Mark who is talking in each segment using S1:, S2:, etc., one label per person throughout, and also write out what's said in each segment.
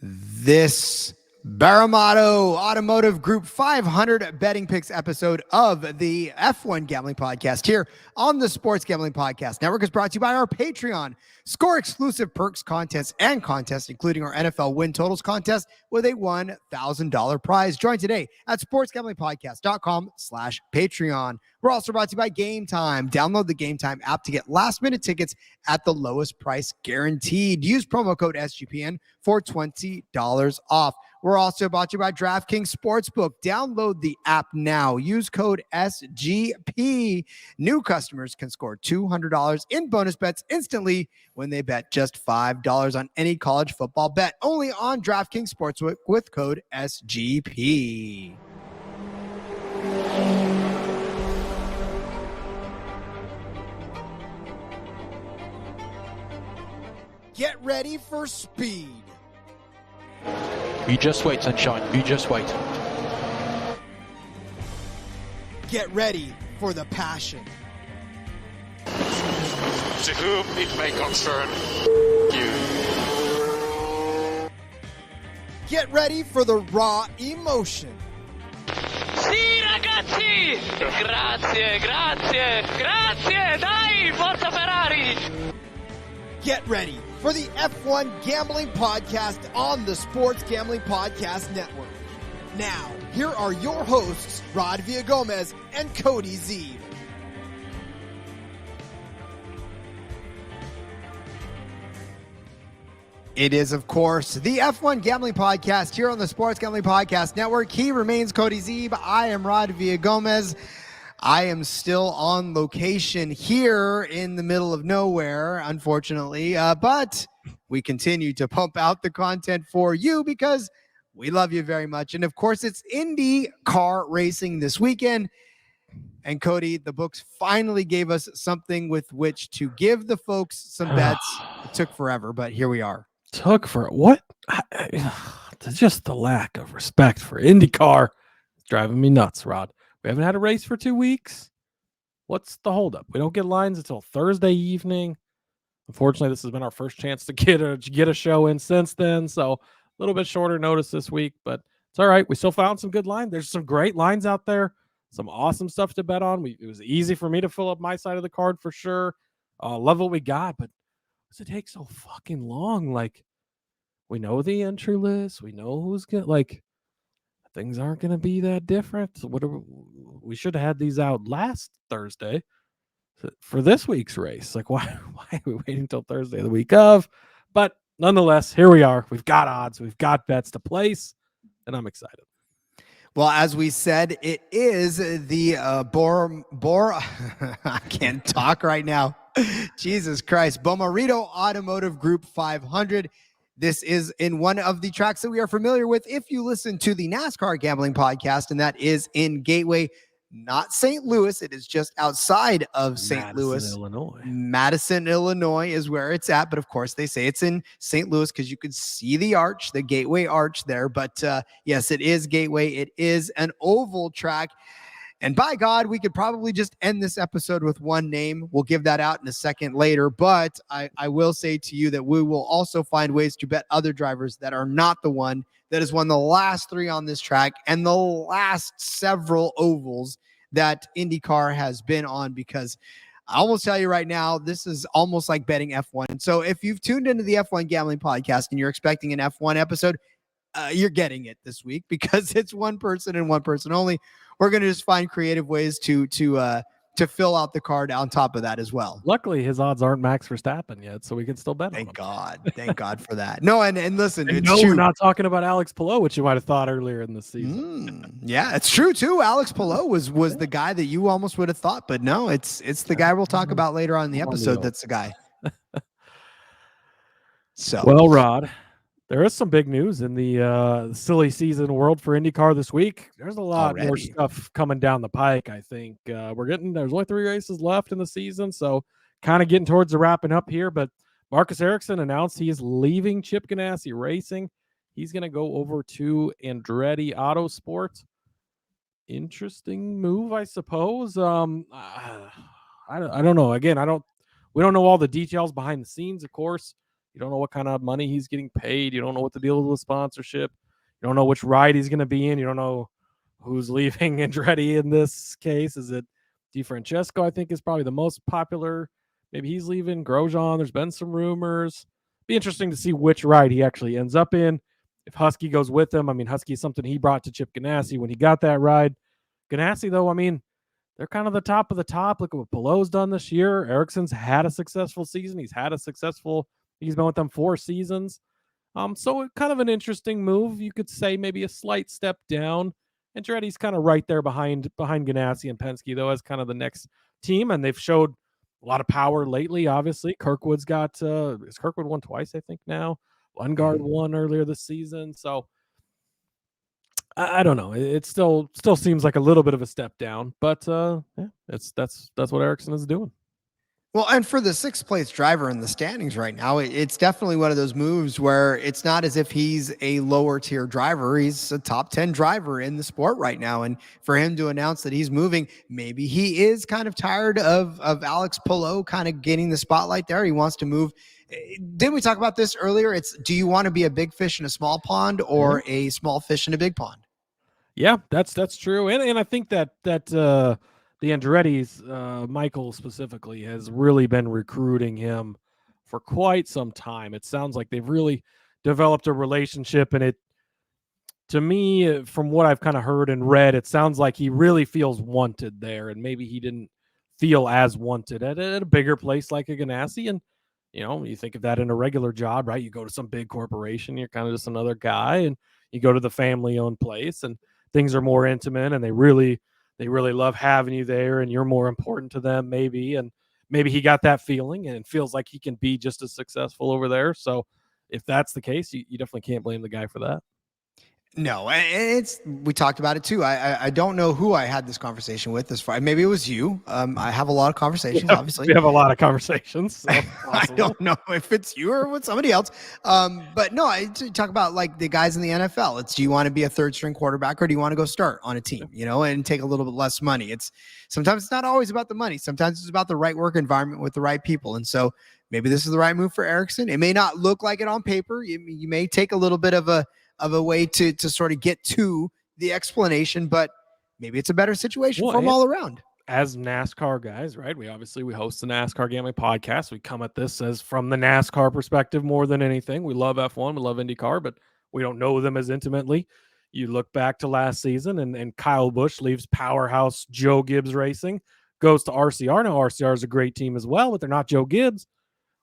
S1: This Bommarito Automotive Group 500 betting picks episode of the F1 Gambling Podcast here on the Sports Gambling Podcast Network is brought to you by our Patreon. Score exclusive perks, contests, including our NFL win totals contest with a $1,000 prize. Join today at sportsgamblingpodcast.com/Patreon. We're also brought to you by Gametime. Download the Gametime app to get last-minute tickets at the lowest price guaranteed. Use promo code SGPN for $20 off. We're also brought to you by DraftKings Sportsbook. Download the app now. Use code SGP. New customers can score $200 in bonus bets instantly when they bet just $5 on any college football bet. Only on DraftKings Sportsbook with code SGP. Get ready for speed.
S2: You just wait, sunshine. You just wait.
S1: Get ready for the passion.
S3: To whom it may concern you.
S1: Get ready for the raw emotion.
S4: Sì, ragazzi! Grazie, dai, forza Ferrari!
S1: Get ready for the F1 Gambling Podcast on the Sports Gambling Podcast Network. Now, here are your hosts, Rod Villagomez and Cody Zeeb. It is, of course, the F1 Gambling Podcast here on the Sports Gambling Podcast Network. He remains Cody Zeeb. I am Rod Villagomez. I am still on location here in the middle of nowhere, unfortunately, but we continue to pump out the content for you because we love you very much. And of course, it's IndyCar racing this weekend. And Cody, the books finally gave us something with which to give the folks some bets. It took forever, but here we are.
S5: What? Just the lack of respect for IndyCar. It's driving me nuts, Rod. We haven't had a race for 2 weeks. What's the holdup? We don't get lines until Thursday evening. Unfortunately, this has been our first chance to get a show in since then. So a little bit shorter notice this week, but it's all right. We still found some good lines. There's some great lines out there. Some awesome stuff to bet on. It was easy for me to fill up my side of the card for sure. Love what we got, but does it take so fucking long? Like, we know the entry list. We know who's good. Like, things aren't going to be that different. We should have had these out last Thursday for this week's race. Like, why are we waiting until Thursday the week of? But nonetheless, here we are. We've got odds. We've got bets to place, and I'm excited.
S1: Well, as we said, it is the I can't talk right now. Jesus Christ. Bommarito Automotive Group 500. This is in one of the tracks that we are familiar with if you listen to the NASCAR Gambling Podcast, and that is in Gateway, not St. Louis. It is just outside of St. Louis.
S5: Illinois.
S1: Madison, Illinois is where it's at, but of course they say it's in St. Louis because you can see the arch, the Gateway arch there. But yes, it is Gateway. It is an oval track. And by God, we could probably just end this episode with one name. We'll give that out in a second later. But I will say to you that we will also find ways to bet other drivers that are not the one that has won the last 3 on this track and the last several ovals that IndyCar has been on, because I almost tell you right now, this is almost like betting F1. So if you've tuned into the F1 Gambling Podcast and you're expecting an F1 episode, you're getting it this week because it's one person and one person only. We're going to just find creative ways to fill out the card on top of that as well.
S5: Luckily, his odds aren't Max Verstappen yet, so we can still bet on him.
S1: Thank God. Thank God for that. No, and listen, it's
S5: no,
S1: true.
S5: We're not talking about Alex Palou, which you might have thought earlier in the season.
S1: Yeah, it's true too. Alex Palou was the guy that you almost would have thought, but no, it's the guy we'll talk about later on in the episode. That's the guy. So
S5: well, Rod, there is some big news in the silly season world for IndyCar this week. There's a lot more stuff coming down the pike, I think. There's only 3 races left in the season, so kind of getting towards the wrapping up here. But Marcus Ericsson announced he is leaving Chip Ganassi Racing. He's going to go over to Andretti Autosport. Interesting move, I suppose. I don't know. Again, we don't know all the details behind the scenes, of course. You don't know what kind of money he's getting paid. You don't know what the deal is with sponsorship. You don't know which ride he's going to be in. You don't know who's leaving Andretti in this case. Is it DiFrancesco? I think is probably the most popular. Maybe he's leaving. Grosjean, there's been some rumors. Be interesting to see which ride he actually ends up in. If Husky goes with him, I mean, Husky is something he brought to Chip Ganassi when he got that ride. Ganassi, though, I mean, they're kind of the top of the top. Look at what Palou's done this year. Ericsson's had a successful season. He's been with them 4 seasons. So kind of an interesting move. You could say maybe a slight step down. Andretti's kind of right there behind Ganassi and Penske, though, as kind of the next team. And they've showed a lot of power lately, obviously. Kirkwood's got is Kirkwood won twice, I think, now. Lundgaard won earlier this season. So I don't know. It still seems like a little bit of a step down, but yeah, that's what Ericsson is doing.
S1: Well, and for the 6th place driver in the standings right now, it's definitely one of those moves where it's not as if he's a lower tier driver. He's a top 10 driver in the sport right now. And for him to announce that he's moving, maybe he is kind of tired of Alex Palou kind of getting the spotlight there. He wants to move. Didn't we talk about this earlier? Do you want to be a big fish in a small pond or a small fish in a big pond?
S5: Yeah, that's true. And I think that the Andretti's, Michael specifically, has really been recruiting him for quite some time. It sounds like they've really developed a relationship, and it, to me, from what I've kind of heard and read, it sounds like he really feels wanted there, and maybe he didn't feel as wanted at a bigger place like a Ganassi. And you think of that in a regular job, right? You go to some big corporation, you're kind of just another guy, and you go to the family-owned place, and things are more intimate, and they really love having you there, and you're more important to them, maybe. And maybe he got that feeling and feels like he can be just as successful over there. So if that's the case, you definitely can't blame the guy for that.
S1: No, we talked about it too. I don't know who I had this conversation with this far. Maybe it was you. I have a lot of conversations, obviously.
S5: We have a lot of conversations. So
S1: I don't know if it's you or with somebody else. But no, I talk about like the guys in the NFL. Do you want to be a 3rd string quarterback or do you want to go start on a team, and take a little bit less money? Sometimes it's not always about the money. Sometimes it's about the right work environment with the right people. And so maybe this is the right move for Ericsson. It may not look like it on paper. You may take a little bit of a way to sort of get to the explanation, but maybe it's a better situation for them all around.
S5: As NASCAR guys, right? We host the NASCAR Gambling Podcast. We come at this as from the NASCAR perspective more than anything. We love F1, we love IndyCar, but we don't know them as intimately. You look back to last season, and Kyle Busch leaves powerhouse Joe Gibbs Racing, goes to RCR. Now RCR is a great team as well, but they're not Joe Gibbs.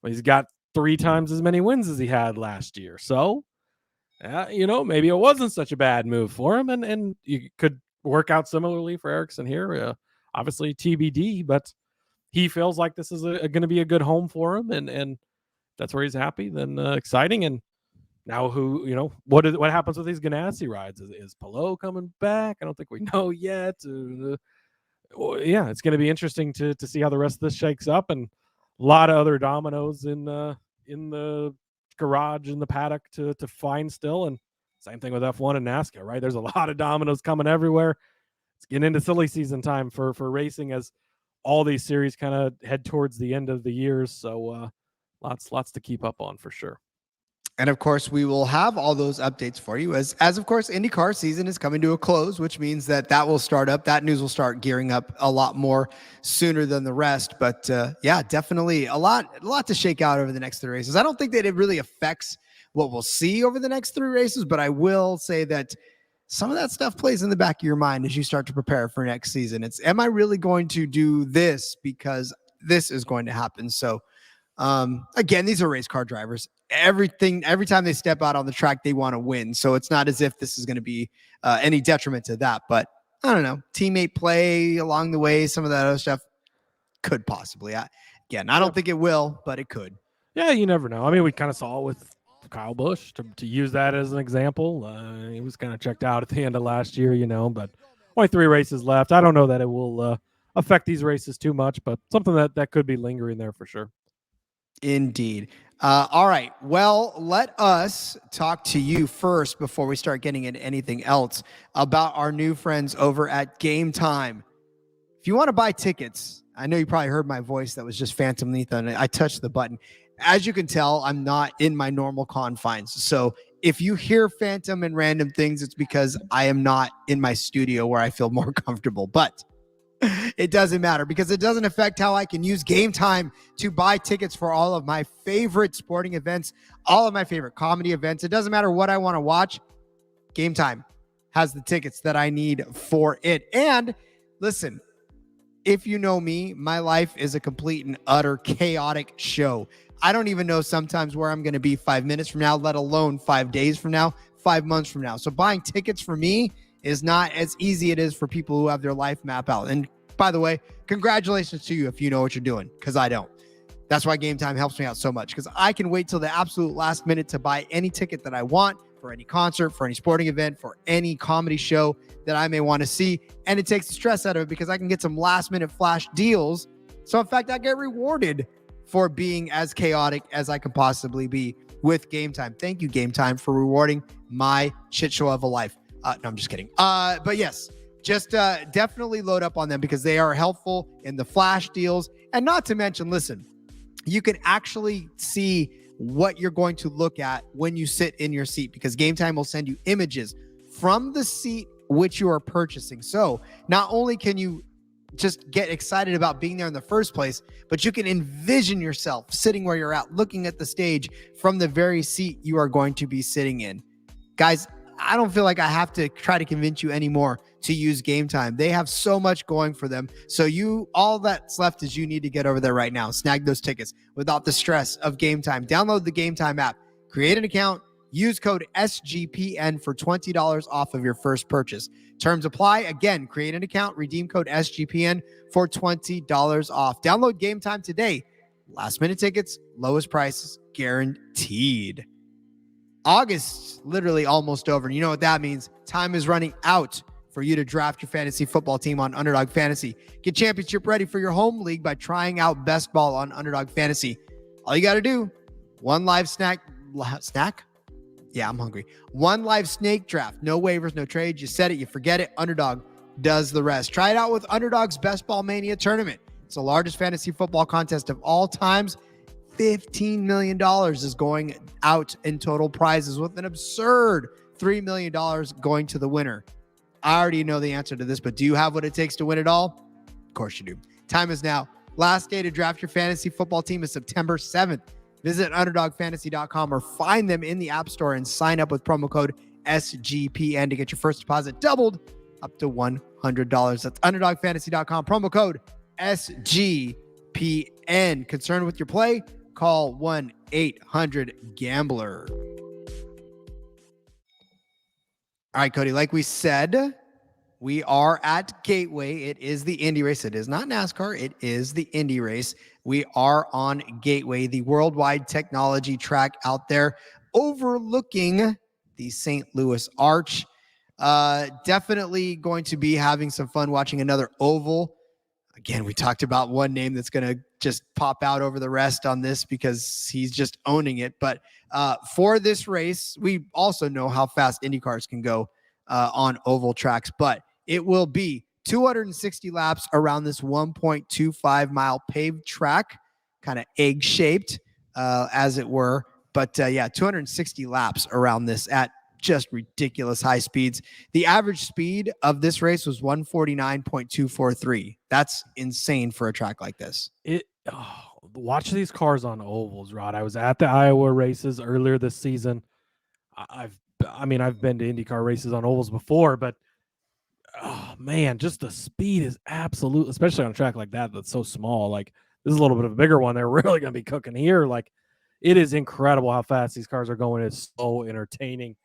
S5: Well, he's got 3 times as many wins as he had last year. So maybe it wasn't such a bad move for him, and you could work out similarly for Ericsson here. Obviously TBD, but he feels like this is going to be a good home for him, and that's where he's happy. Then exciting. And now what happens with these Ganassi rides? Is Palou coming back? I don't think we know yet. Yeah, it's going to be interesting to see how the rest of this shakes up, and a lot of other dominoes in the garage in the paddock to find still. And same thing with F1 and NASCAR, right? There's a lot of dominoes coming everywhere. It's getting into silly season time for racing as all these series kind of head towards the end of the years. So lots to keep up on for sure.
S1: And of course, we will have all those updates for you as of course, IndyCar season is coming to a close, which means that will start up. That news will start gearing up a lot more sooner than the rest. But yeah, definitely a lot to shake out over the next 3 races. I don't think that it really affects what we'll see over the next 3 races, but I will say that some of that stuff plays in the back of your mind as you start to prepare for next season. Am I really going to do this because this is going to happen? So again, these are race car drivers. Every time they step out on the track, they want to win. So it's not as if this is going to be any detriment to that. But I don't know, teammate play along the way, some of that other stuff could possibly. I don't think it will, but it could.
S5: Yeah, you never know. I mean, we kind of saw it with Kyle Busch to use that as an example. He was kind of checked out at the end of last year, but only 3 races left. I don't know that it will affect these races too much, but something that could be lingering there for sure.
S1: Indeed. All right. Well, let us talk to you first before we start getting into anything else about our new friends over at Gametime. If you want to buy tickets, I know you probably heard my voice that was just Phantom Letha, and I touched the button. As you can tell, I'm not in my normal confines. So if you hear phantom and random things, it's because I am not in my studio where I feel more comfortable. But it doesn't matter because it doesn't affect how I can use Game Time to buy tickets for all of my favorite sporting events, all of my favorite comedy events. It doesn't matter what I want to watch. Game Time has the tickets that I need for it. And listen, if you know me, my life is a complete and utter chaotic show. I don't even know sometimes where I'm going to be 5 minutes from now, let alone 5 days from now, 5 months from now. So buying tickets for me is not as easy as it is for people who have their life map out. And by the way, congratulations to you if you know what you're doing, because I don't. That's why Game Time helps me out so much, because I can wait till the absolute last minute to buy any ticket that I want for any concert, for any sporting event, for any comedy show that I may want to see. And it takes the stress out of it because I can get some last minute flash deals. So in fact, I get rewarded for being as chaotic as I can possibly be with Game Time. Thank you, Game Time, for rewarding my shit show of a life. No, I'm just kidding. But yes, just definitely load up on them because they are helpful in the flash deals. And not to mention, listen, you can actually see what you're going to look at when you sit in your seat, because Game Time will send you images from the seat which you are purchasing. So not only can you just get excited about being there in the first place, but you can envision yourself sitting where you're at, looking at the stage from the very seat you are going to be sitting in. Guys, I don't feel like I have to try to convince you anymore to use Game Time. They have so much going for them. So all that's left is you need to get over there right now. Snag those tickets without the stress of Game Time. Download the Game Time app, create an account, use code SGPN for $20 off of your first purchase. Terms apply. Again, create an account, redeem code SGPN for $20 off. Download Game Time today. Last minute tickets, lowest prices guaranteed. August literally almost over. And you know what that means? Time is running out for you to draft your fantasy football team on Underdog Fantasy. Get championship ready for your home league by trying out Best Ball on Underdog Fantasy. All you got to do, one live snack? Yeah, I'm hungry. One live snake draft. No waivers, no trades. You set it, you forget it. Underdog does the rest. Try it out with Underdog's Best Ball Mania tournament. It's the largest fantasy football contest of all times. $15 million is going out in total prizes, with an absurd $3 million going to the winner. I already know the answer to this, but do you have what it takes to win it all? Of course you do. Time is now. Last day to draft your fantasy football team is September 7th. Visit UnderdogFantasy.com or find them in the App Store and sign up with promo code SGPN to get your first deposit doubled up to $100. That's UnderdogFantasy.com, promo code SGPN. Concerned with your play? Call 1-800-GAMBLER. All right, Cody, like we said, we are at Gateway. It is the Indy race. It is not NASCAR. It is the Indy race. We are on Gateway, the World Wide Technology track out there overlooking the St. Louis Arch. Definitely going to be having some fun watching another oval. Again, we talked about one name that's going to just pop out over the rest on this because he's just owning it. But for this race, we also know how fast Indy cars can go on oval tracks, but it will be 260 laps around this 1.25 mile paved track, kind of egg shaped as it were. But 260 laps around this at just ridiculous high speeds. The average speed of this race was 149.243. That's insane for a track like this.
S5: Watch these cars on ovals, Rod. I was at the Iowa races earlier this season. I've been to IndyCar races on ovals before, but oh man, just the speed is absolute, especially on a track like that that's so small. Like, this is a little bit of a bigger one. They're really going to be cooking here. Like, it is incredible how fast these cars are going. It's so entertaining.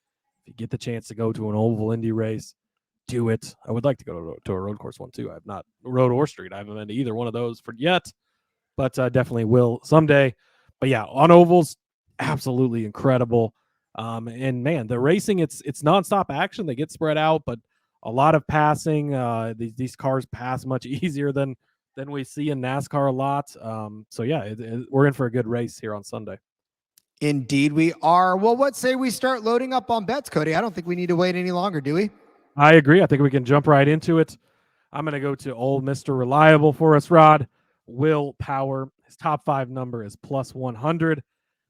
S5: If you get the chance to go to an oval Indy race, do it. I would like to go to a road course one too. I've not road or street. I haven't been to either one of those yet, but definitely will someday. But yeah, on ovals, absolutely incredible. And man, the racing, it's nonstop action. They get spread out, but a lot of passing. These cars pass much easier than we see in NASCAR a lot. So yeah, we're in for a good race here on Sunday.
S1: Indeed we are. Well, what say we start loading up on bets, Cody? I don't think we need to wait any longer, do we?
S5: I agree. I think we can jump right into it. I'm going to go to old Mr. Reliable for us, Rod. Will Power His top 5 number is plus 100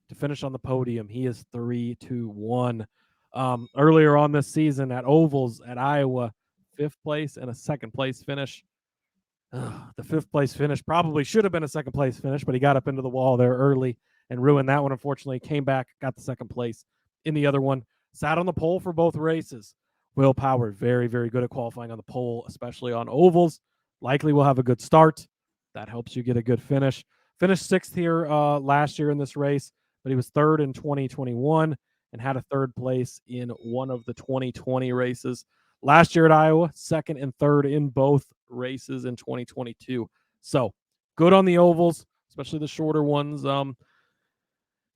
S5: to finish on the podium. He is 3-1. Earlier on this season at ovals at Iowa, 5th place and a 2nd place finish. The 5th place finish probably should have been a 2nd place finish, but he got up into the wall there early and ruined that one. Unfortunately, came back, got the 2nd place in the other one. Sat on the pole for both races. Will Power, very, very good at qualifying on the pole, especially on ovals. Likely will have a good start. That helps you get a good finish. Finished 6th here last year in this race, but he was 3rd in 2021 and had a 3rd place in one of the 2020 races. Last year at Iowa, 2nd and 3rd in both races in 2022. So good on the ovals, especially the shorter ones.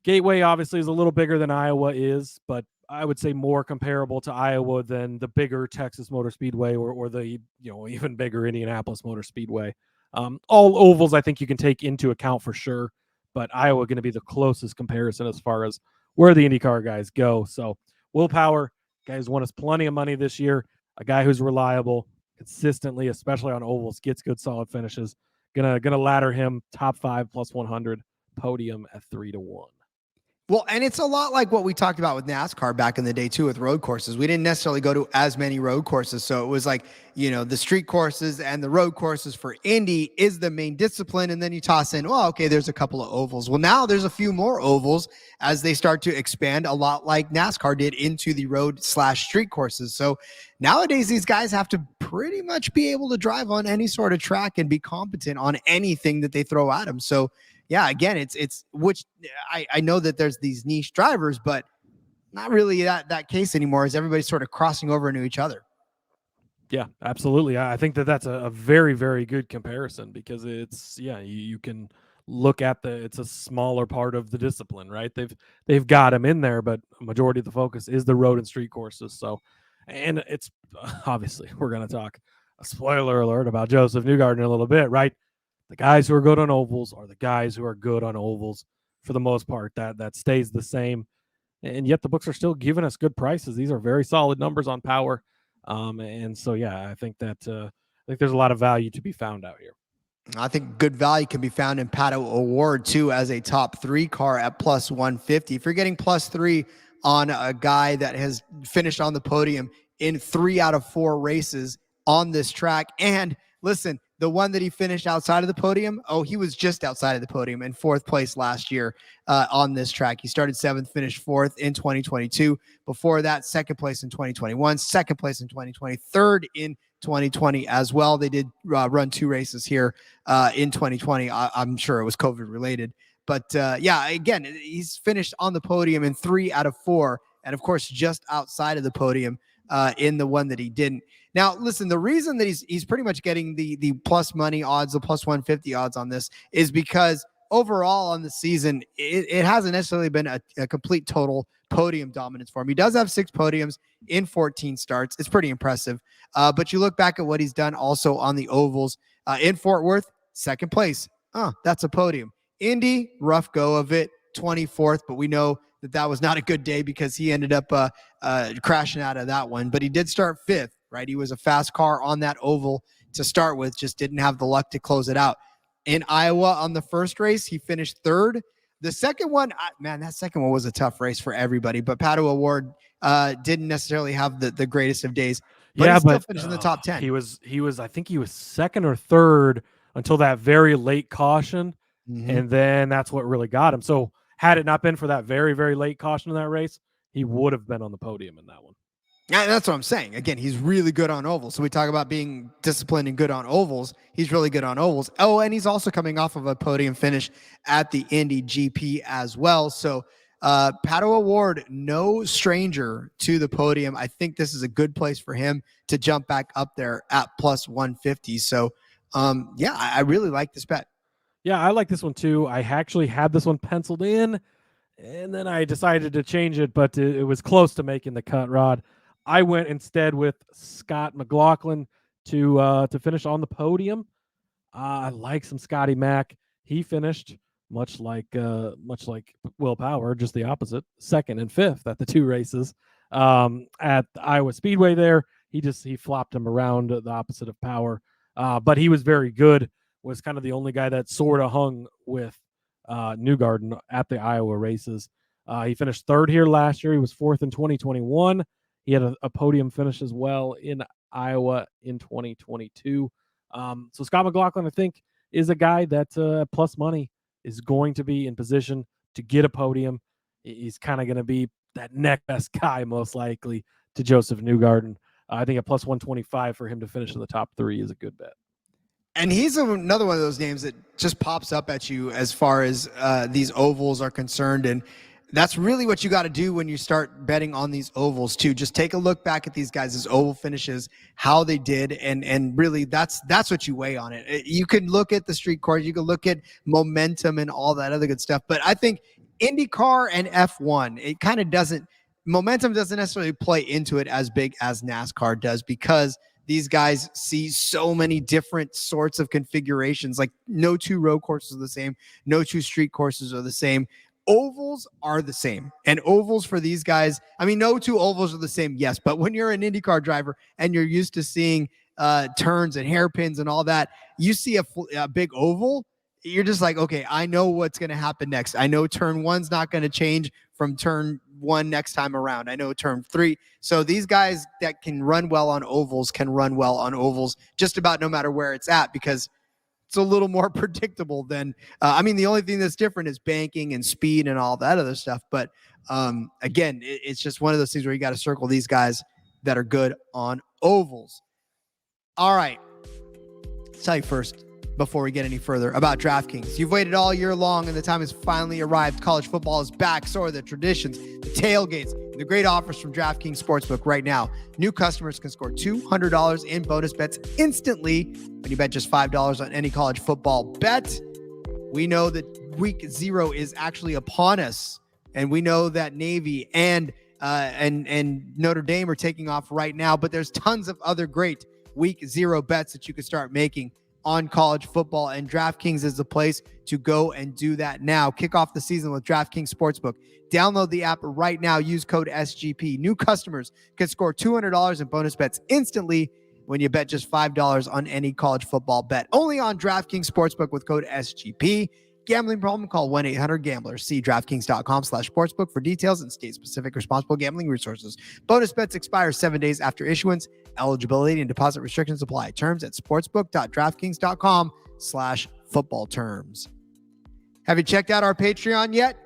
S5: Gateway obviously is a little bigger than Iowa is, but I would say more comparable to Iowa than the bigger Texas Motor Speedway or the even bigger Indianapolis Motor Speedway. All ovals I think you can take into account for sure, but Iowa going to be the closest comparison as far as where the IndyCar guys go. So Will Power, guy who's won us plenty of money this year, a guy who's reliable consistently, especially on ovals, gets good solid finishes. Gonna ladder him top 5 plus 100 podium at 3-1.
S1: Well, and it's a lot like what we talked about with NASCAR back in the day too with road courses. We didn't necessarily go to as many road courses. So it was like, the street courses and the road courses for Indy is the main discipline. And then you toss in, well, okay, there's a couple of ovals. Well, now there's a few more ovals as they start to expand a lot like NASCAR did into the road/street courses. So nowadays, these guys have to pretty much be able to drive on any sort of track and be competent on anything that they throw at them. So yeah, again, it's which I know that there's these niche drivers, but not really that case anymore as everybody's sort of crossing over into each other.
S5: Yeah, absolutely. I think that's a very, very good comparison because you can look at it's a smaller part of the discipline, right? They've got them in there, but a majority of the focus is the road and street courses. So, and it's obviously we're going to talk a spoiler alert about Josef Newgarden in a little bit, right? The guys who are good on ovals are the guys who are good on ovals for the most part. That stays the same. And yet the books are still giving us good prices. These are very solid numbers on power. And so, I think there's a lot of value to be found out here.
S1: I think good value can be found in Pato O'Ward too as a top 3 car at plus 150. If you're getting plus 3 on a guy that has finished on the podium in 3 out of 4 races on this track, and listen, the one that he finished outside of the podium, he was just outside of the podium in 4th place last year on this track. He started 7th, finished 4th in 2022. Before that, 2nd place in 2021, 2nd place in 2020, 3rd in 2020 as well. They did run 2 races here in 2020. I'm sure it was COVID related. But again, he's finished on the podium in 3 out of 4. And of course, just outside of the podium in the one that he didn't. Now, listen, the reason that he's pretty much getting the plus money odds, the plus 150 odds on this is because overall on the season, it hasn't necessarily been a complete total podium dominance for him. He does have 6 podiums in 14 starts. It's pretty impressive. But you look back at what he's done also on the ovals in Fort Worth, 2nd place. That's a podium. Indy, rough go of it, 24th, but we know that was not a good day because he ended up crashing out of that one. But he did start 5th, right? He was a fast car on that oval to start with, just didn't have the luck to close it out. In Iowa on the first race, he finished 3rd. The second one, that second one was a tough race for everybody, but Pato O'Ward didn't necessarily have the greatest of days. But he still finished in the top 10.
S5: He was, I think he was 2nd or 3rd until that very late caution. Mm-hmm. And then that's what really got him. So had it not been for that very, very late caution in that race, he would have been on the podium in that one.
S1: Yeah, that's what I'm saying. Again, he's really good on ovals. So we talk about being disciplined and good on ovals. He's really good on ovals. Oh, and he's also coming off of a podium finish at the Indy GP as well. So Pato O'Ward, no stranger to the podium. I think this is a good place for him to jump back up there at plus 150. So, I really like this bet.
S5: Yeah, I like this one too. I actually had this one penciled in, and then I decided to change it, but it was close to making the cut, Rod. I went instead with Scott McLaughlin to finish on the podium. I like some Scotty Mac. He finished much like Will Power, just the opposite, 2nd and 5th at the 2 races at the Iowa Speedway. There, he flopped him around the opposite of Power, but he was very good. was kind of the only guy that sort of hung with Newgarden at the Iowa races. He finished third here last year. He was fourth in 2021. He had a podium finish as well in Iowa in 2022. So Scott McLaughlin, I think, is a guy that plus money is going to be in position to get a podium. He's kind of going to be that next best guy, most likely, to Josef Newgarden. I think a plus 125 for him to finish in the top 3 is a good bet.
S1: And he's another one of those names that just pops up at you as far as these ovals are concerned. And that's really what you got to do when you start betting on these ovals too. Just take a look back at these guys' oval finishes, how they did, and really that's what you weigh on it. You can look at the street course, you can look at momentum and all that other good stuff. But I think IndyCar and F1, it kind of doesn't, momentum doesn't necessarily play into it as big as NASCAR does, because these guys see so many different sorts of configurations. Like no 2 road courses are the same, no 2 street courses are the same. Ovals are the same. And ovals for these guys, I mean, no 2 ovals are the same, yes, but when you're an IndyCar driver and you're used to seeing turns and hairpins and all that, you see a big oval, you're just like, okay, I know what's going to happen next. I know turn 1's not going to change from turn 1 next time around. I know turn 3. So these guys that can run well on ovals can run well on ovals just about no matter where it's at, because it's a little more predictable than, I mean, the only thing that's different is banking and speed and all that other stuff. But again, it's just one of those things where you got to circle these guys that are good on ovals. All right. Let's tell you first, before we get any further, about DraftKings. You've waited all year long and the time has finally arrived. College football is back. So are the traditions, the tailgates, and the great offers from DraftKings Sportsbook right now. New customers can score $200 in bonus bets instantly when you bet just $5 on any college football bet. We know that week 0 is actually upon us, and we know that Navy and Notre Dame are taking off right now, but there's tons of other great week 0 bets that you can start making on college football, and DraftKings is the place to go and do that now. Kick off the season with DraftKings Sportsbook. Download the app right now. Use code SGP. New customers can score $200 in bonus bets instantly when you bet just $5 on any college football bet. Only on DraftKings Sportsbook with code SGP. Gambling problem? Call 1-800-GAMBLER. See DraftKings.com/sportsbook for details and state-specific responsible gambling resources. Bonus bets expire 7 days after issuance. Eligibility and deposit restrictions apply. Terms at sportsbook.draftkings.com/football terms. Have you checked out our Patreon yet?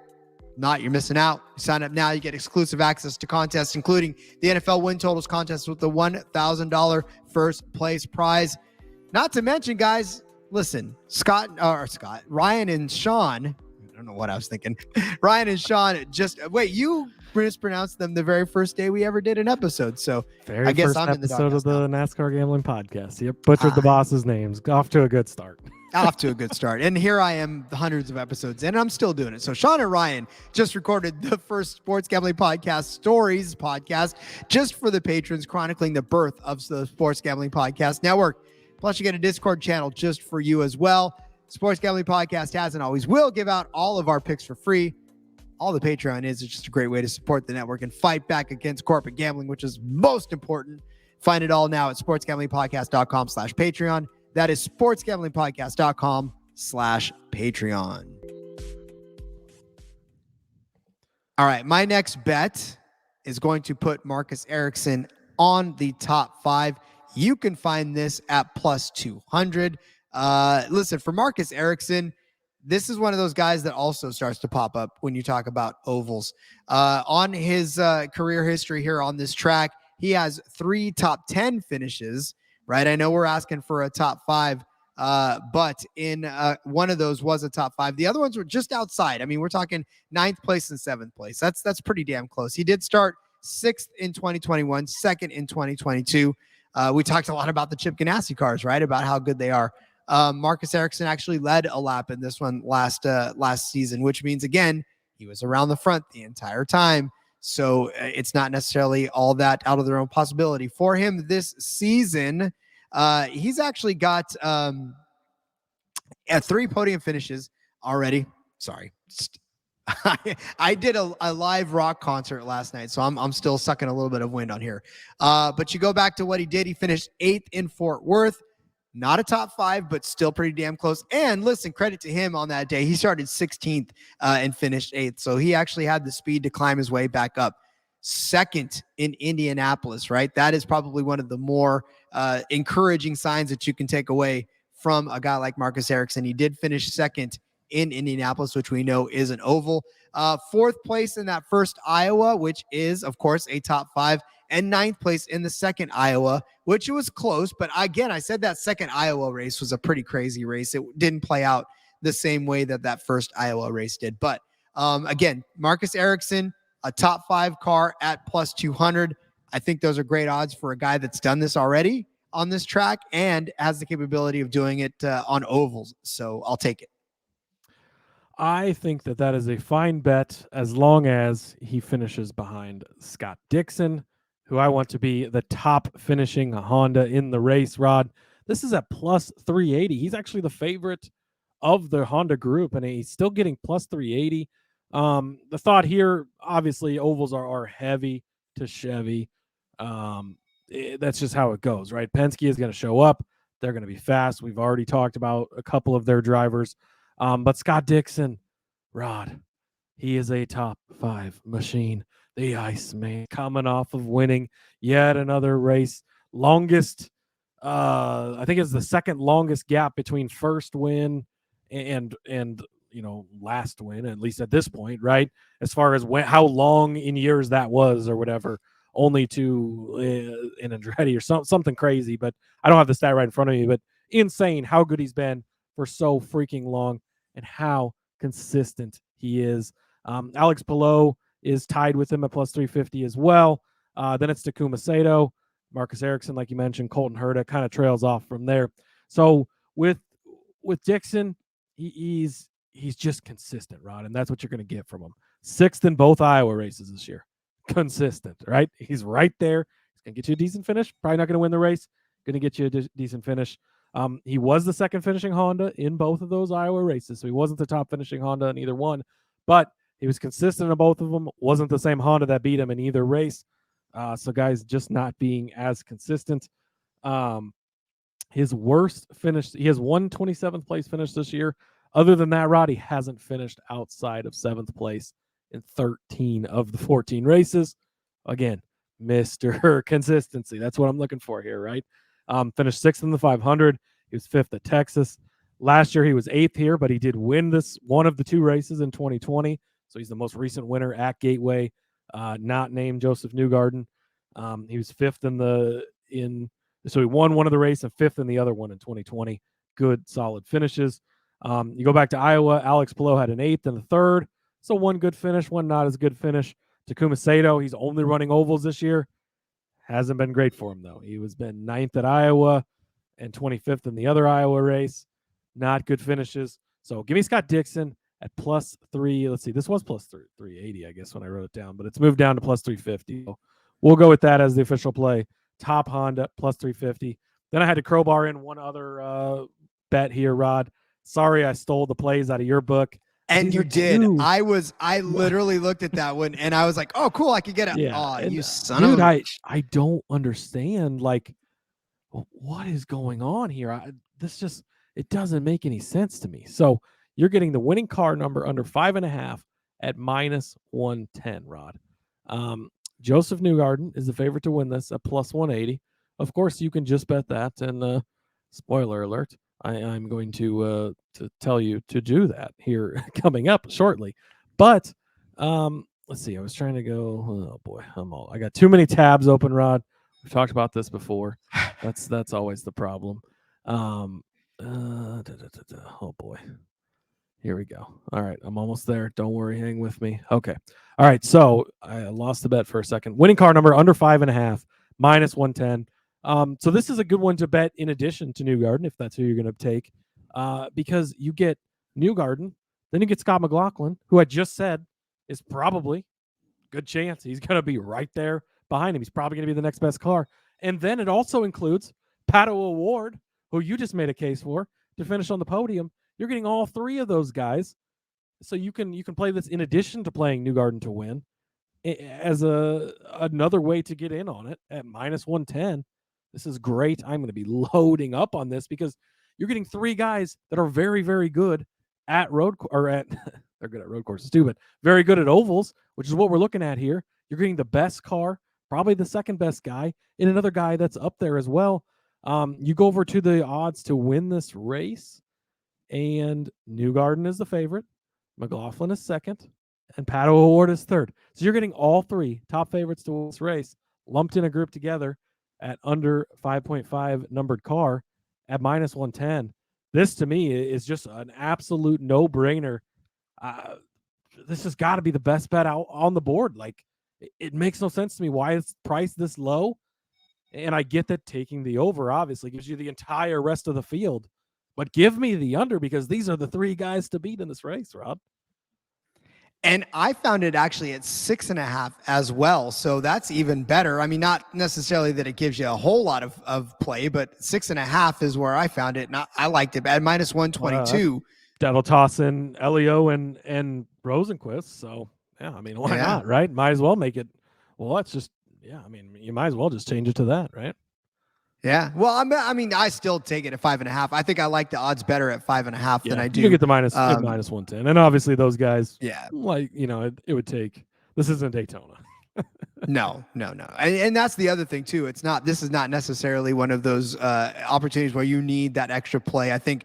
S1: Not, you're missing out. Sign up now. You get exclusive access to contests, including the NFL Win Totals contest with the $1,000 first place prize. Not to mention, guys, listen, Ryan and Sean, I don't know what I was thinking. Ryan and Sean you mispronounced them the very first day we ever did an episode. So I guess I'm in the
S5: episode of the NASCAR Gambling Podcast. Yep, butchered the boss's names. Off to a good start.
S1: And here I am, hundreds of episodes in, and I'm still doing it. So Sean and Ryan just recorded the first Sports Gambling Podcast Stories podcast just for the patrons, chronicling the birth of the Sports Gambling Podcast Network. Plus, you get a Discord channel just for you as well. Sports Gambling Podcast has and always will give out all of our picks for free. All the Patreon is just a great way to support the network and fight back against corporate gambling, which is most important. Find it all now at sportsgamblingpodcast.com/Patreon. That is sportsgamblingpodcast.com/Patreon. All right, my next bet is going to put Marcus Ericsson on the top 5. You can find this at plus 200. Listen, for Marcus Ericsson, this is one of those guys that also starts to pop up when you talk about ovals. On his career history here on this track, he has 3 top 10 finishes, right? I know we're asking for a top 5, but in one of those was a top 5. The other ones were just outside. I mean, we're talking 9th place and 7th place. That's pretty damn close. He did start 6th in 2021, 2nd in 2022. We talked a lot about the Chip Ganassi cars, right? About how good they are. Marcus Ericsson actually led a lap in this one last season, which means, again, he was around the front the entire time. So it's not necessarily all that out of their own possibility for him this season. He's actually got 3 podium finishes already. Sorry. I did a live rock concert last night, so I'm still sucking a little bit of wind on here. But you go back to what he did. He finished 8th in Fort Worth, Not a top 5, but still pretty damn close. And listen, credit to him on that day. He started 16th and finished 8th. So he actually had the speed to climb his way back up. Second in Indianapolis, right? That is probably one of the more encouraging signs that you can take away from a guy like Marcus Ericsson. He did finish second in Indianapolis, which we know is an oval. 4th place in that first Iowa, which is, of course, a top 5, and 9th place in the second Iowa, which was close. But again, I said that second Iowa race was a pretty crazy race. It didn't play out the same way that first Iowa race did. But again, Marcus Ericsson, a top 5 car at plus 200. I think those are great odds for a guy that's done this already on this track and has the capability of doing it on ovals. So I'll take it.
S5: I think that is a fine bet as long as he finishes behind Scott Dixon, who I want to be the top finishing Honda in the race, Rod. This is at plus 380. He's actually the favorite of the Honda group, and he's still getting plus 380. The thought here, obviously, ovals are heavy to Chevy. That's just how it goes, right? Penske is going to show up. They're going to be fast. We've already talked about a couple of their drivers. But Scott Dixon, Rod, he is a top 5 machine. The Iceman coming off of winning yet another race. Longest, I think it's the second longest gap between first win and last win, at least at this point, right? As far as how long in years that was or whatever, only to in Andretti or something crazy. But I don't have the stat right in front of me, but insane how good he's been for so freaking long and how consistent he is. Alex Palou is tied with him at plus 350 as well. Then it's Takuma Sato, Marcus Ericsson, like you mentioned, Colton Herta kind of trails off from there. So with Dixon, he's just consistent, Rod, and that's what you're going to get from him. 6th in both Iowa races this year. Consistent, right? He's right there. He's going to get you a decent finish. Probably not going to win the race. Going to get you a decent finish. He was the second finishing Honda in both of those Iowa races, so he wasn't the top finishing Honda in either one, but he was consistent in both of them. Wasn't the same Honda that beat him in either race. So guys, just not being as consistent. His worst finish, he has one 27th place finish this year. Other than that, Rod, he hasn't finished outside of 7th place in 13 of the 14 races. Again, Mr. Consistency. That's what I'm looking for here, right? Finished 6th in the 500. He was 5th at Texas. Last year, he was 8th here, but he did win this one of the 2 races in 2020. So he's the most recent winner at Gateway, not named Josef Newgarden. He was 5th so he won one of the race and 5th in the other one in 2020. Good, solid finishes. You go back to Iowa, Alex Palou had an 8th and a 3rd. So one good finish, one not as good finish. Takuma Sato, he's only running ovals this year. Hasn't been great for him, though. He was been 9th at Iowa and 25th in the other Iowa race. Not good finishes. So give me Scott Dixon at plus 3. Let's see. This was plus 380, I guess, when I wrote it down, but it's moved down to plus 350. So we'll go with that as the official play. Top Honda plus 350. Then I had to crowbar in one other bet here, Rod. Sorry, I stole the plays out of your book.
S1: And you did. I literally looked at that one and I was like, oh, cool. I could get it.
S5: Yeah.
S1: Oh,
S5: And,
S1: you son of a.
S5: I don't understand. Like, what is going on here? It doesn't make any sense to me. So you're getting the winning car number under 5.5 at minus 110, Rod. Josef Newgarden is the favorite to win this at plus 180. Of course, you can just bet that. And spoiler alert, I'm going to tell you to do that here coming up shortly. But let's see. I was trying to go. Oh boy, I got too many tabs open, Rod. We've talked about this before. That's always the problem. Oh boy. Here we go. All right, I'm almost there. Don't worry, hang with me. Okay. All right, so I lost the bet for a second. Winning car number under 5.5, minus 110. So this is a good one to bet in addition to Newgarden, if that's who you're going to take, because you get Newgarden, then you get Scott McLaughlin, who I just said is probably good chance he's going to be right there behind him. He's probably going to be the next best car. And then it also includes Pato O'Ward, who you just made a case for to finish on the podium. You're getting all 3 of those guys. So you can play this in addition to playing Newgarden to win as another way to get in on it at minus 110. This is great. I'm going to be loading up on this because you're getting 3 guys that are very, very good at they're good at road courses too, but very good at ovals, which is what we're looking at here. You're getting the best car, probably the second best guy, and another guy that's up there as well. You go over to the odds to win this race, and Newgarden is the favorite, McLaughlin is second, and Pato O'Ward is third. So you're getting all 3 top favorites to win this race lumped in a group together at under 5.5 numbered car at minus 110. This to me is just an absolute no-brainer. This has got to be the best bet out on the board. Like, it makes no sense to me why it's priced this low. And I get that taking the over obviously gives you the entire rest of the field, but give me the under because these are the 3 guys to beat in this race, Rob.
S1: And I found it actually at 6.5 as well. So that's even better. I mean, not necessarily that it gives you a whole lot of play, but 6.5 is where I found it. And I liked it at minus 122.
S5: That'll toss in Elio and Rosenquist. So yeah, I mean, why not, right? Might as well make it. Well, that's just, I mean, you might as well just change it to that, right?
S1: Yeah. Well, I mean, I still take it at 5.5. I think I like the odds better at 5.5 than I do.
S5: You get the minus 110. And obviously those guys,
S1: like,
S5: it would take, this isn't Daytona.
S1: No. And that's the other thing too. This is not necessarily one of those opportunities where you need that extra play. I think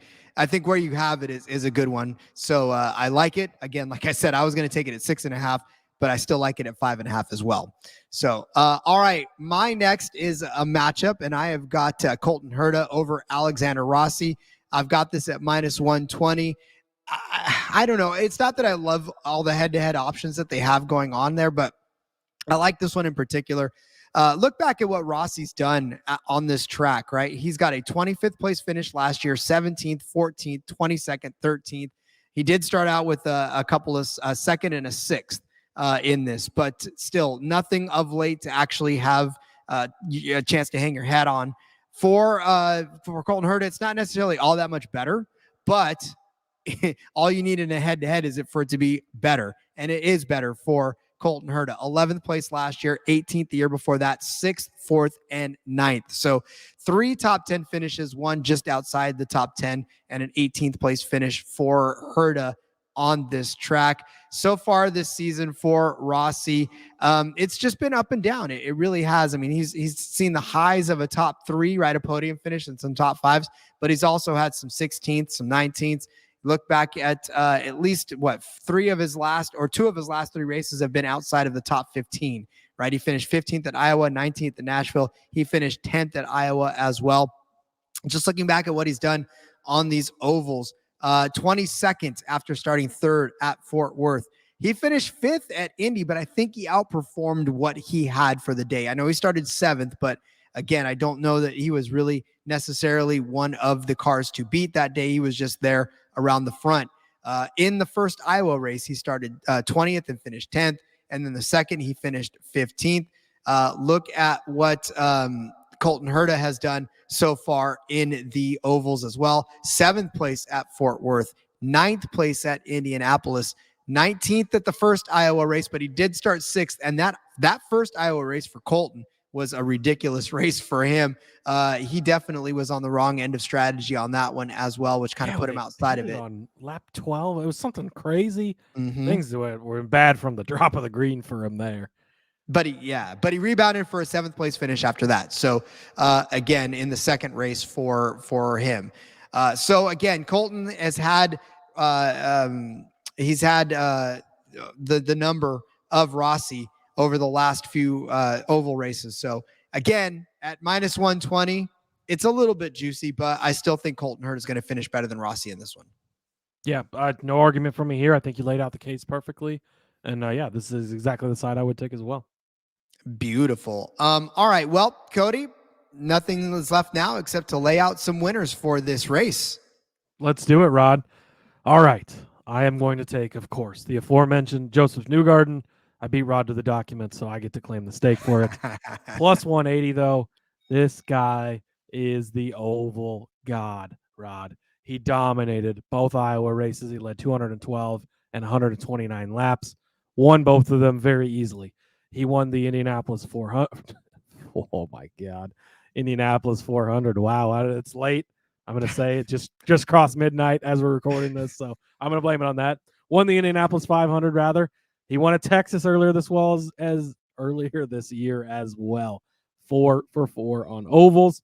S1: where you have it is a good one. So I like it. Again, like I said, I was going to take it at 6.5, but I still like it at 5.5 as well. So, all right, my next is a matchup, and I have got Colton Herta over Alexander Rossi. I've got this at minus 120. I don't know. It's not that I love all the head-to-head options that they have going on there, but I like this one in particular. Look back at what Rossi's done on this track, right? He's got a 25th place finish last year, 17th, 14th, 22nd, 13th. He did start out with a couple of second and a sixth in this, but still nothing of late to actually have a chance to hang your hat on. For Colton Herta, it's not necessarily all that much better, but all you need in a head-to-head is for it to be better, and it is better for Colton Herta. 11th place last year, 18th the year before that, 6th, 4th, and 9th. So 3 top 10 finishes, 1 just outside the top 10, and an 18th place finish for Herta on this track. So far this season for Rossi, it's just been up and down. It really has. I mean, he's seen the highs of a top 3, right? A podium finish and some top 5s, but he's also had some 16th, some 19th. Look back at least 2 of his last 3 races have been outside of the top 15, right? He finished 15th at Iowa, 19th at Nashville. He finished 10th at Iowa as well. Just looking back at what he's done on these ovals, 22nd after starting 3rd at Fort Worth. He finished 5th at Indy, but I think he outperformed what he had for the day. I know he started 7th, but again, I don't know that he was really necessarily one of the cars to beat that day. He was just there around the front. In the first Iowa race, he started 20th and finished 10th. And then the second, he finished 15th. Look at what Colton Herta has done so far in the ovals as well. 7th place at Fort Worth, 9th place at Indianapolis, 19th at the first Iowa race, but he did start 6th. And that first Iowa race for Colton was a ridiculous race for him. He definitely was on the wrong end of strategy on that one as well, which kind of put him outside of it.
S5: On lap 12, it was something crazy. Things were bad from the drop of the green for him there.
S1: But he rebounded for a 7th place finish after that. So again, in the second race for him. So again, Colton has had the number of Rossi over the last few oval races. So again, at minus 120, it's a little bit juicy, but I still think Colton Herta is going to finish better than Rossi in this one.
S5: Yeah, no argument from me here. I think you laid out the case perfectly. And this is exactly the side I would take as well.
S1: Beautiful. All right. Well, Cody, nothing is left now except to lay out some winners for this race.
S5: Let's do it, Rod. All right. I am going to take, of course, the aforementioned Josef Newgarden. I beat Rod to the document, so I get to claim the stake for it. Plus 180, though. This guy is the oval god, Rod. He dominated both Iowa races. He led 212 and 129 laps. Won both of them very easily. He won the Indianapolis 400. Oh, my God. Indianapolis 400. Wow, it's late. I'm going to say it just crossed midnight as we're recording this, so I'm going to blame it on that. Won the Indianapolis 500, rather. He won at Texas earlier this year as well. 4 for 4 on ovals.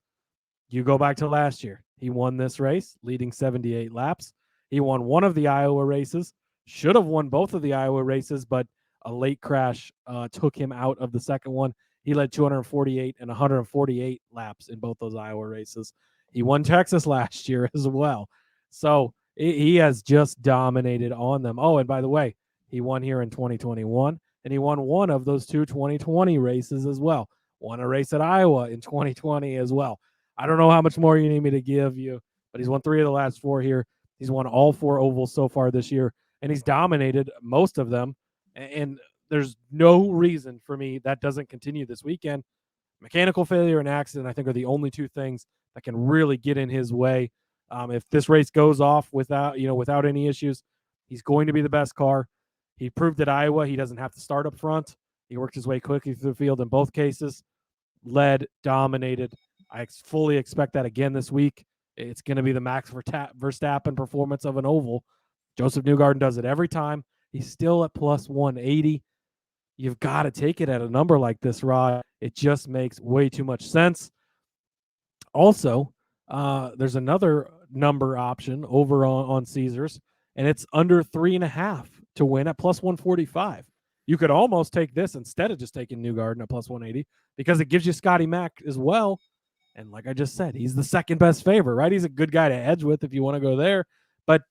S5: You go back to last year. He won this race, leading 78 laps. He won one of the Iowa races. Should have won both of the Iowa races, but a late crash took him out of the second one. He led 248 and 148 laps in both those Iowa races. He won Texas last year as well. So he has just dominated on them. Oh, and by the way, he won here in 2021, and he won one of those two 2020 races as well. Won a race at Iowa in 2020 as well. I don't know how much more you need me to give you, but he's won 3 of the last 4 here. He's won all 4 ovals so far this year, and he's dominated most of them. And there's no reason for me that doesn't continue this weekend. Mechanical failure and accident, I think, are the only 2 things that can really get in his way. If this race goes off without any issues, he's going to be the best car. He proved at Iowa he doesn't have to start up front. He worked his way quickly through the field in both cases. Led, dominated. I fully expect that again this week. It's going to be the Max Verstappen performance of an oval. Josef Newgarden does it every time. He's still at plus 180. You've got to take it at a number like this, Rod. It just makes way too much sense. Also, there's another number option over on Caesars, and it's under 3.5 to win at plus 145. You could almost take this instead of just taking Newgarden at plus 180 because it gives you Scotty Mac as well. And like I just said, he's the second best favorite, right? He's a good guy to hedge with if you want to go there. But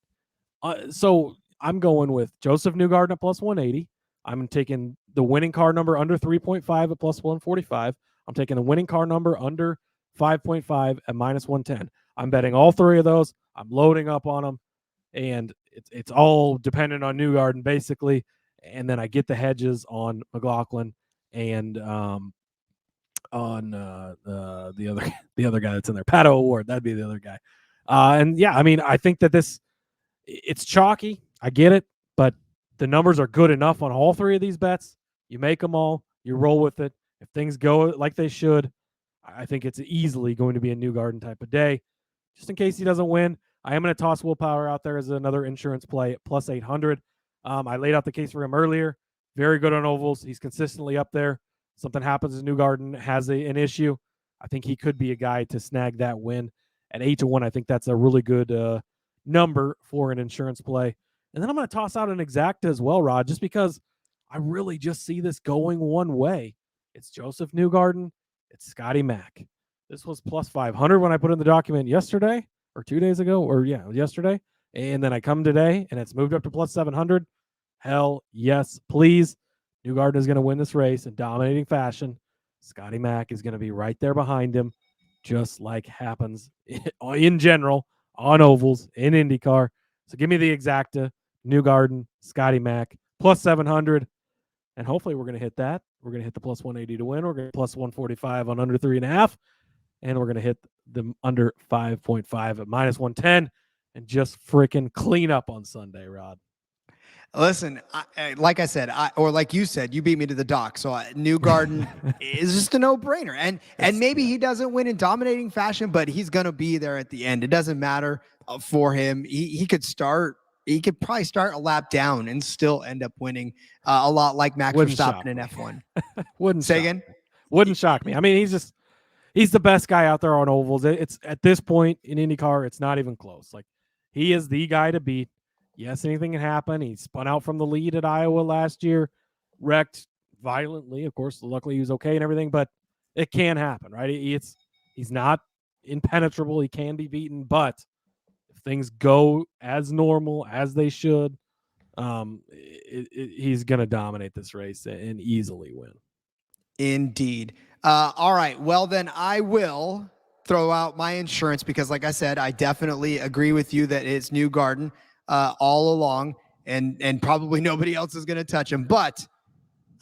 S5: so I'm going with Josef Newgarden at plus 180. I'm taking the winning car number under 3.5 at plus 145. I'm taking the winning car number under 5.5 at minus 110. I'm betting all 3 of those. I'm loading up on them. And it's all dependent on Newgarden, basically. And then I get the hedges on McLaughlin and on the other guy that's in there, Pato O'Ward. That'd be the other guy. And yeah, I mean, I think that it's chalky. I get it, but the numbers are good enough on all 3 of these bets. You make them all, you roll with it. If things go like they should, I think it's easily going to be a Newgarden type of day. Just in case he doesn't win, I am going to toss Willpower out there as another insurance play at plus 800. I laid out the case for him earlier. Very good on ovals. He's consistently up there. Something happens as Newgarden has an issue. I think he could be a guy to snag that win at 8-1. I think that's a really good number for an insurance play. And then I'm going to toss out an exacta as well, Rod, just because I really just see this going one way. It's Josef Newgarden. It's Scotty Mac. This was plus 500 when I put in the document yesterday or 2 days ago, or yesterday. And then I come today and it's moved up to plus 700. Hell yes, please. Newgarden is going to win this race in dominating fashion. Scotty Mac is going to be right there behind him, just like happens in general on ovals in IndyCar. So give me the exacta, Newgarden, Scotty Mac, plus 700. And hopefully we're going to hit that. We're going to hit the plus 180 to win. We're going to plus 145 on under 3.5. And we're going to hit the under 5.5 at minus 110 and just freaking clean up on Sunday, Rod.
S1: Listen, like I said, or like you said, you beat me to the dock. So Newgarden is just a no-brainer. And maybe he doesn't win in dominating fashion, but he's going to be there at the end. It doesn't matter for him. He could probably start a lap down and still end up winning a lot like Max Verstappen in F1.
S5: Wouldn't
S1: say again?
S5: Wouldn't shock me. I mean, he's the best guy out there on ovals. It's at this point in IndyCar, it's not even close. Like, he is the guy to beat. Yes, anything can happen. He spun out from the lead at Iowa last year, wrecked violently. Of course, luckily he was okay and everything, but it can happen, right? He's not impenetrable. He can be beaten, but if things go as normal as they should, he's going to dominate this race and easily win.
S1: Indeed. All right. Well, then I will throw out my insurance because, like I said, I definitely agree with you that it's Newgarden all along, and probably nobody else is going to touch him. But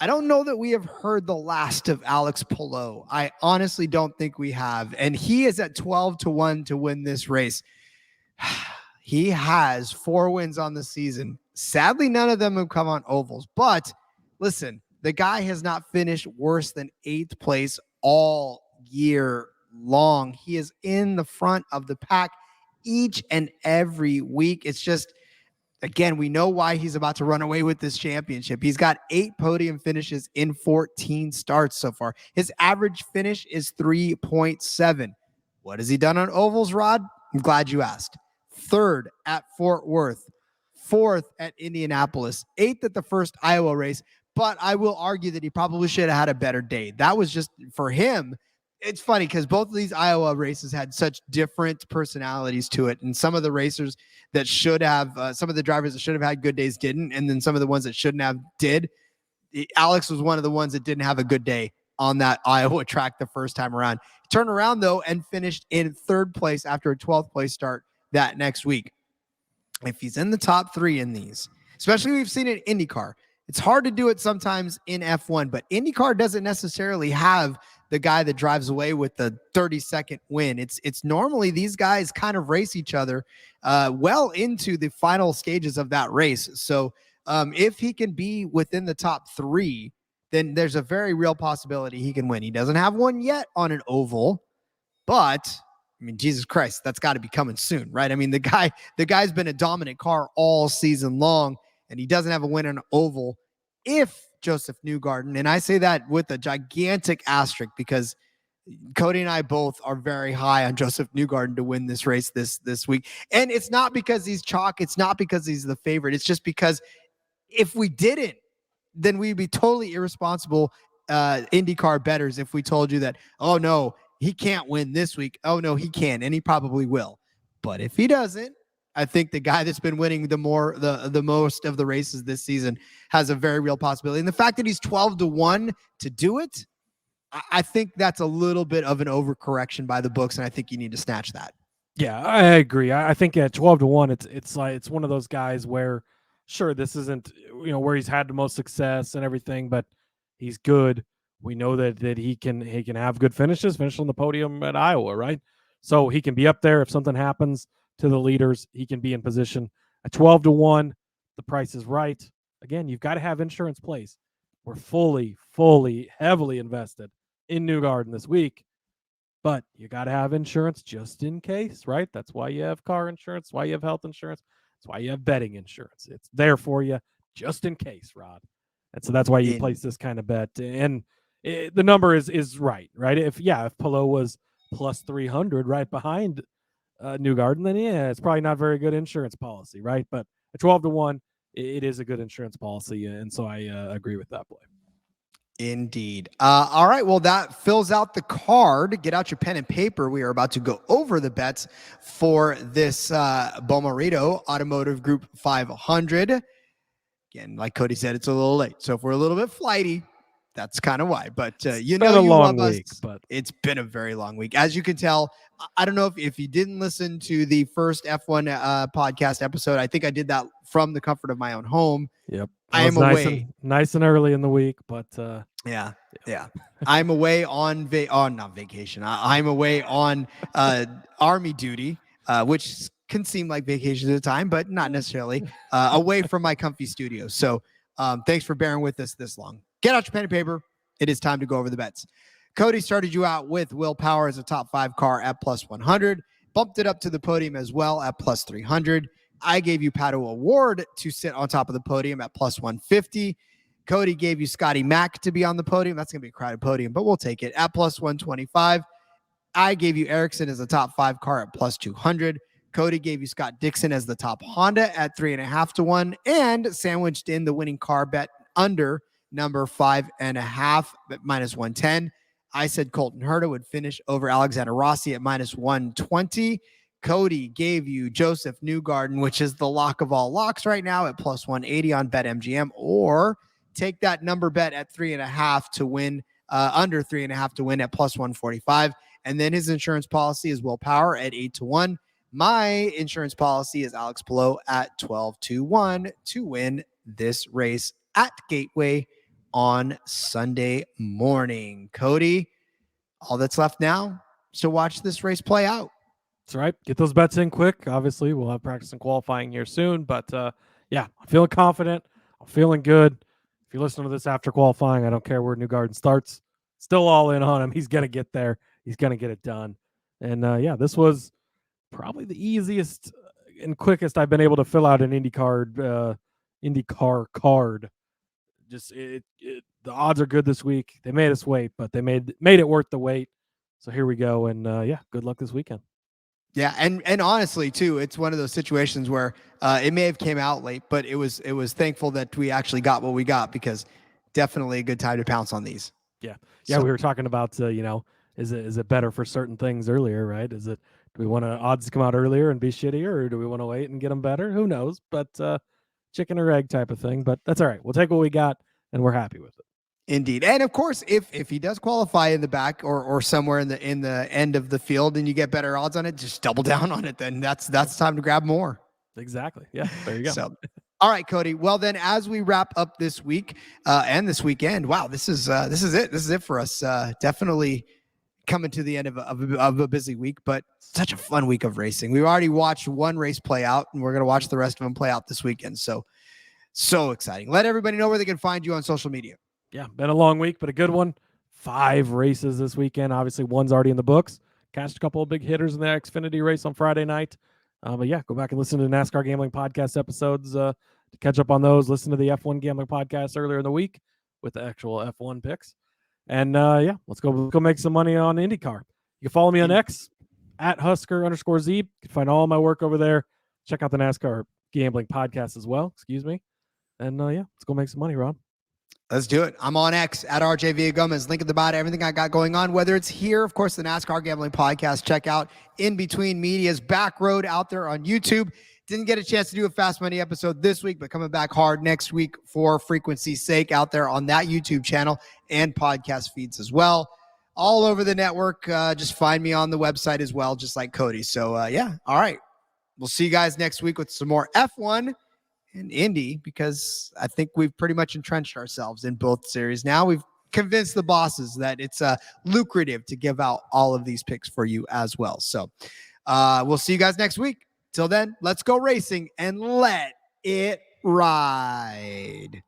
S1: I don't know that we have heard the last of Alex Palou. I honestly don't think we have. And he is at 12-1 to win this race. He has 4 wins on the season. Sadly, none of them have come on ovals. But listen, the guy has not finished worse than 8th place all year long. He is in the front of the pack each and every week. It's just, again, we know why he's about to run away with this championship. He's got 8 podium finishes in 14 starts so far. His average finish is 3.7. What has he done on ovals, Rod? I'm glad you asked. 3rd at Fort Worth, 4th at Indianapolis, 8th at the first Iowa race. But I will argue that he probably should have had a better day. That was just, for him, it's funny because both of these Iowa races had such different personalities to it. And some of the racers that should have, some of the drivers that should have had good days didn't. And then some of the ones that shouldn't have did. Alex was one of the ones that didn't have a good day on that Iowa track the first time around. He turned around, though, and finished in 3rd place after a 12th place start that next week. If he's in the top 3 in these, especially we've seen it in IndyCar, it's hard to do it sometimes in F1, but IndyCar doesn't necessarily have the guy that drives away with the 30-second win. It's normally these guys kind of race each other well into the final stages of that race. So if he can be within the top 3, then there's a very real possibility he can win. He doesn't have one yet on an oval, but I mean, Jesus Christ, that's got to be coming soon, right? I mean, the guy's been a dominant car all season long, and he doesn't have a win on an oval. If Josef Newgarden, and I say that with a gigantic asterisk because Cody and I both are very high on Josef Newgarden to win this race this week. And it's not because he's chalk. It's not because he's the favorite. It's just because if we didn't, then we'd be totally irresponsible IndyCar bettors if we told you that, oh, no, he can't win this week. Oh, no, he can, and he probably will. But if he doesn't, I think the guy that's been winning the most of the races this season has a very real possibility. And the fact that he's 12-1 to do it, I think that's a little bit of an overcorrection by the books, and I think you need to snatch that.
S5: Yeah, I agree. I think at 12-1, it's one of those guys where, sure, this isn't where he's had the most success and everything, but he's good. We know that he can have good finishes, finish on the podium at Iowa, right? So he can be up there if something happens to the leaders. He can be in position. At 12-1, the price is right. Again, you've got to have insurance placed. We're fully, heavily invested in Newgarden this week, but you got to have insurance just in case, right? That's why you have car insurance, why you have health insurance. That's why you have betting insurance. It's there for you just in case, Rod. And so that's why you place this kind of bet. And the number is right? If Palou was plus 300 right behind Newgarden, then it's probably not very good insurance policy, right? But at 12-1, it is a good insurance policy, and so I agree with that play.
S1: Indeed. All right. Well, that fills out the card. Get out your pen and paper. We are about to go over the bets for this Bommarito Automotive Group 500. Again, like Cody said, it's a little late. So if we're a little bit flighty, that's kind of why. But you love us. But it's been a very long week. As you can tell, I don't know if you didn't listen to the first F1 podcast episode. I think I did that from the comfort of my own home.
S5: Yep.
S1: I am away.
S5: Nice and early in the week, but
S1: yeah. I'm away on not vacation. I'm away on Army duty, which can seem like vacation at the time, but not necessarily. Away from my comfy studio. So thanks for bearing with us this long. Get out your pen and paper. It is time to go over the bets. Cody started you out with Will Power as a top 5 car at plus 100. Bumped it up to the podium as well at plus 300. I gave you Pato Award to sit on top of the podium at plus 150. Cody gave you Scotty Mac to be on the podium. That's going to be a crowded podium, but we'll take it at plus 125. I gave you Ericsson as a top 5 car at plus 200. Cody gave you Scott Dixon as the top Honda at 3.5-1 and sandwiched in the winning car bet under number 5.5 at minus 110. I said Colton Herta would finish over Alexander Rossi at minus 120. Cody gave you Josef Newgarden, which is the lock of all locks right now at plus 180 on BetMGM, or take that number bet at 3.5 to win, under 3.5 to win at plus 145. And then his insurance policy is Will Power at 8-1. My insurance policy is Alex Palou at 12-1 to win this race at Gateway on Sunday morning. Cody, all that's left now is to watch this race play out.
S5: That's right. Get those bets in quick. Obviously, we'll have practice and qualifying here soon. But I'm feeling confident. I'm feeling good. If you listen to this after qualifying, I don't care where Newgarden starts. Still all in on him. He's going to get there. He's going to get it done. And yeah, this was probably the easiest and quickest I've been able to fill out an IndyCar card. Just the odds are good this week. They made us wait, but they made it worth the wait. So here we go. And yeah, good luck this weekend.
S1: Yeah, and honestly too, it's one of those situations where it may have came out late, but it was thankful that we actually got what we got, because definitely a good time to pounce on these.
S5: Yeah,
S1: So,
S5: we were talking about is it better for certain things earlier, right? Do we want odds to come out earlier and be shittier, or do we want to wait and get them better? Who knows? But chicken or egg type of thing. But that's all right. We'll take what we got, and we're happy with it.
S1: Indeed. And of course, if he does qualify in the back or somewhere in the end of the field and you get better odds on it, just double down on it. Then that's time to grab more.
S5: Exactly. Yeah. There you go.
S1: So, all right, Cody. Well, then as we wrap up this week and this weekend, wow, this is it. This is it for us. Definitely coming to the end of a busy week, but such a fun week of racing. We've already watched one race play out, and we're going to watch the rest of them play out this weekend. So exciting. Let everybody know where they can find you on social media.
S5: Yeah, been a long week, but a good one. 5 races this weekend. Obviously, one's already in the books. Catched a couple of big hitters in the Xfinity race on Friday night. But yeah, go back and listen to the NASCAR Gambling Podcast episodes to catch up on those. Listen to the F1 Gambling Podcast earlier in the week with the actual F1 picks. And yeah, let's go make some money on IndyCar. You can follow me on X at Husker_Zeeb. You can find all my work over there. Check out the NASCAR Gambling Podcast as well. Excuse me. And yeah, let's go make some money, Rob.
S1: Let's do it. I'm on X at RJ Villagomez. Link in the bio, everything I got going on, whether it's here, of course, the NASCAR Gambling Podcast. Check out In Between Media's Back Road out there on YouTube. Didn't get a chance to do a Fast Money episode this week, but coming back hard next week for frequency's sake out there on that YouTube channel and podcast feeds as well. All over the network. Just find me on the website as well, just like Cody. So yeah. All right. We'll see you guys next week with some more F1 and Indy, because I think we've pretty much entrenched ourselves in both series. Now we've convinced the bosses that it's lucrative to give out all of these picks for you as well. So we'll see you guys next week. Till then, let's go racing and let it ride.